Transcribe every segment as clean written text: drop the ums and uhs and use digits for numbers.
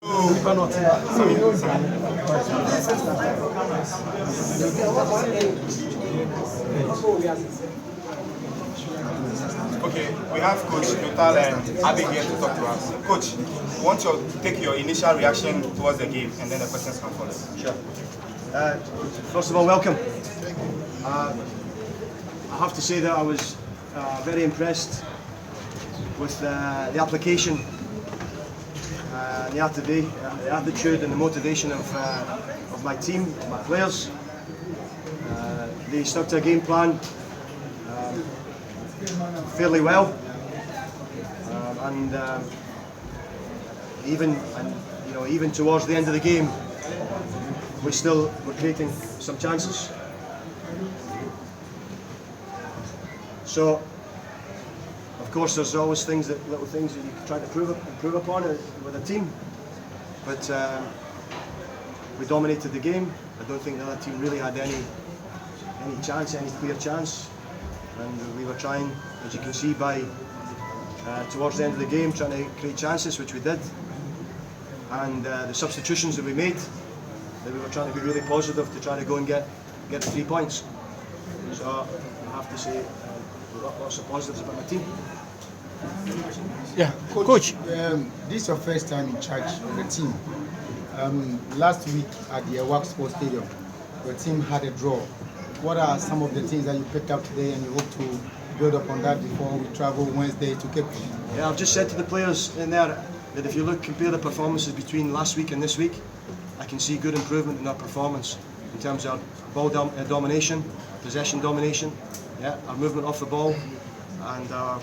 Okay, we have Coach Nuttall and Abby here to talk to us. Coach, we want to take your initial reaction towards the game, and then the questions can follow. Sure. First of all, welcome. I have to say that I was very impressed with the application, the attitude and the motivation of my team, my players. They stuck to a game plan fairly well, even towards the end of the game, we still were creating some chances. So, of course, there's always little things that you try to improve upon with a team. But we dominated the game. I don't think the other team really had any clear chance. And we were trying, as you can see, towards the end of the game, trying to create chances, which we did. And the substitutions that we made, that we were trying to be really positive to try to go and get the 3 points. So I have to say, lots of positives about my team. Yeah, Coach. This is your first time in charge of the team. Last week at the Accra Sports Stadium, your team had a draw. What are some of the things that you picked up today, and you hope to build upon that before we travel Wednesday to Cape Town? Yeah, I've just said to the players in there that if you compare the performances between last week and this week, I can see good improvement in our performance in terms of ball domination, possession domination, our movement off the ball, and our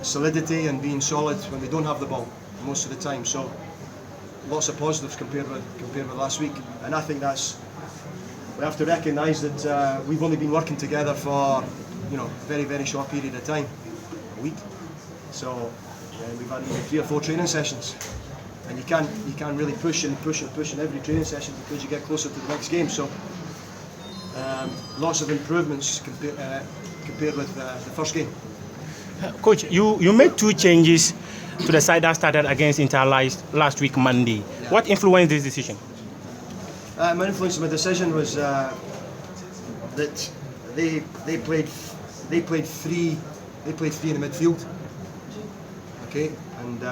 solidity and being solid when we don't have the ball most of the time. So lots of positives compared with last week, and I think we have to recognise that we've only been working together for a very, very short period of time, a week. So we've had maybe 3 or 4 training sessions, and you can't really push in every training session because you get closer to the next game. So lots of improvements compared with the first game. Coach, you made 2 changes to the side that started against Inter last week, Monday. Yeah. What influenced this decision? My influence on my decision was that they played 3 in the midfield. Okay, and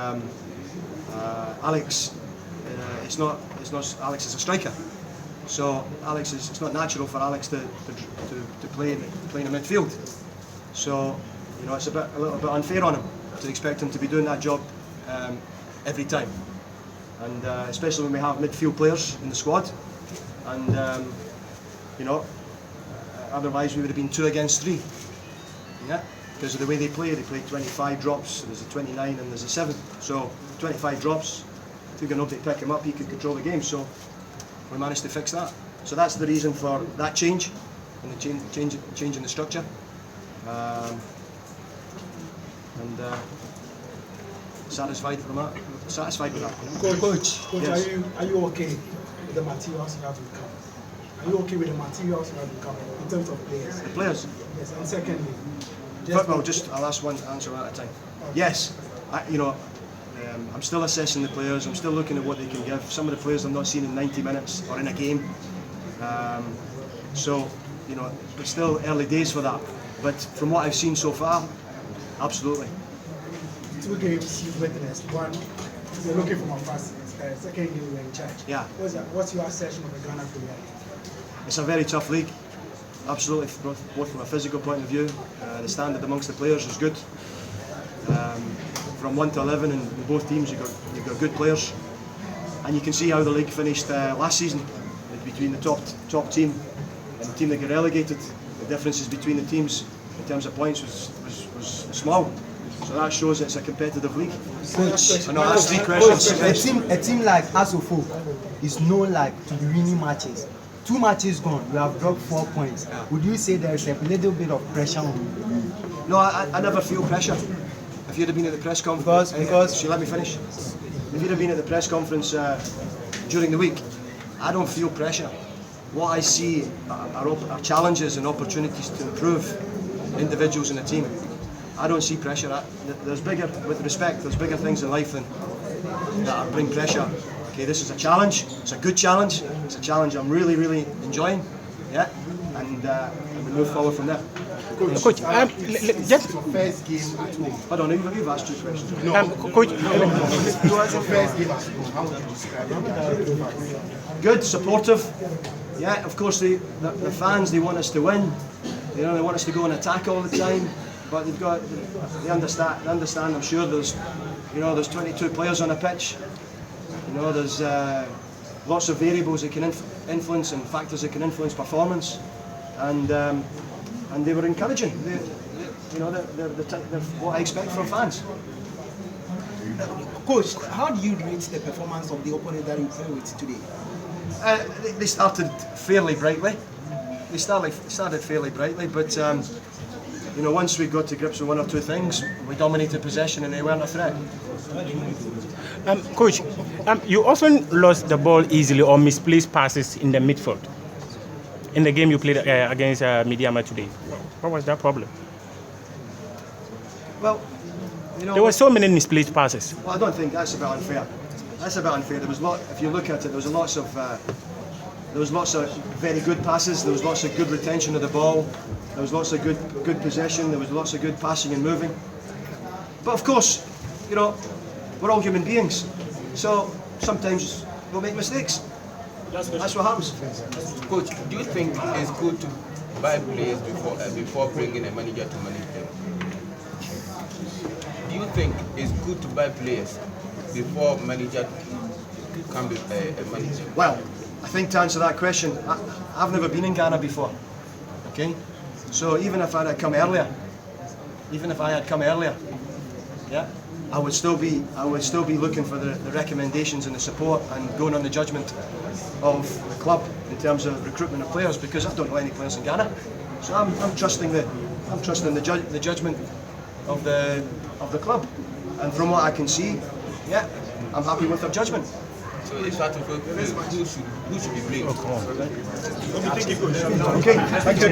Alex, Alex is a striker, so it's not natural for Alex to play in the midfield. So it's a little bit unfair on him to expect him to be doing that job every time, and especially when we have midfield players in the squad. And otherwise we would have been 2 against 3. Yeah, because of the way they play 25 drops. There's a 29 and there's a 7. So 25 drops. If we got nobody to pick him up, he could control the game. So we managed to fix that. So that's the reason for that change and the change in the structure. Satisfied with that. Coach, Yes. are you okay with the materials you have in camp? Are you okay with the materials you have in camp in terms of players? The players. Yes, and secondly, I'll ask one answer at a time. Yes, I'm still assessing the players. I'm still looking at what they can give. Some of the players I've not seen in 90 minutes or in a game. It's still early days for that. But from what I've seen so far, absolutely. 2 games you've witnessed. One, you're looking for my first. Second game you're in charge. Yeah. What's your assessment of the Ghana Premier League? It's a very tough league. Absolutely, both from a physical point of view. The standard amongst the players is good. From 1 to 11 in both teams, you've got good players, and you can see how the league finished last season between the top team and the team that got relegated. The differences between the teams in terms of points was small. So that shows it's a competitive league. Coach, I know that's 3 questions. a team like Asofo is known to be winning matches. 2 matches gone, we have dropped 4 points. Would you say there's a little bit of pressure on you? No, I never feel pressure. If you'd have been at the press conference, let me finish. If you'd have been at the press conference during the week, I don't feel pressure. What I see are challenges and opportunities to improve individuals in the team. I don't see pressure. With respect, there's bigger things in life than that I bring pressure. Okay, this is a challenge. It's a good challenge. It's a challenge I'm really, really enjoying. Yeah, and we move forward from there. Coach, just First game at home. Hold on, you've asked 2 questions. Coach, It was your first game at home. How would you describe it? Good, supportive. Yeah, of course the fans, they want us to win. You know, they want us to go and attack all the time. But they understand. I'm sure there's 22 players on a pitch. You know, there's lots of variables that can influence and factors that can influence performance. And they were encouraging. They're what I expect from fans. Coach, how do you rate the performance of the opponent that you play with today? They started fairly brightly. They started fairly brightly, but once we got to grips with 1 or 2 things, we dominated possession and they weren't a threat. Coach, you often lost the ball easily or misplaced passes in the midfield. In the game you played against Medeama today, what was that problem? Well, there were so many misplaced passes. Well, I don't think that's a bit unfair. That's a bit unfair. If you look at it, there was lots of very good passes. There was lots of good retention of the ball. There was lots of good possession. There was lots of good passing and moving. But of course, we're all human beings. So sometimes we'll make mistakes. That's what happens. Coach, do you think it's good to buy players before bringing a manager to manage them? Do you think it's good to buy players before manager can be a manager? Well, I think to answer that question, I've never been in Ghana before. Okay, so even if I had come earlier, yeah, I would still be looking for the recommendations and the support and going on the judgment of the club in terms of recruitment of players, because I don't know any players in Ghana. So I'm trusting the judgment of the club, and from what I can see, yeah, I'm happy with their judgment. So if that who should be blamed? Okay, thank you.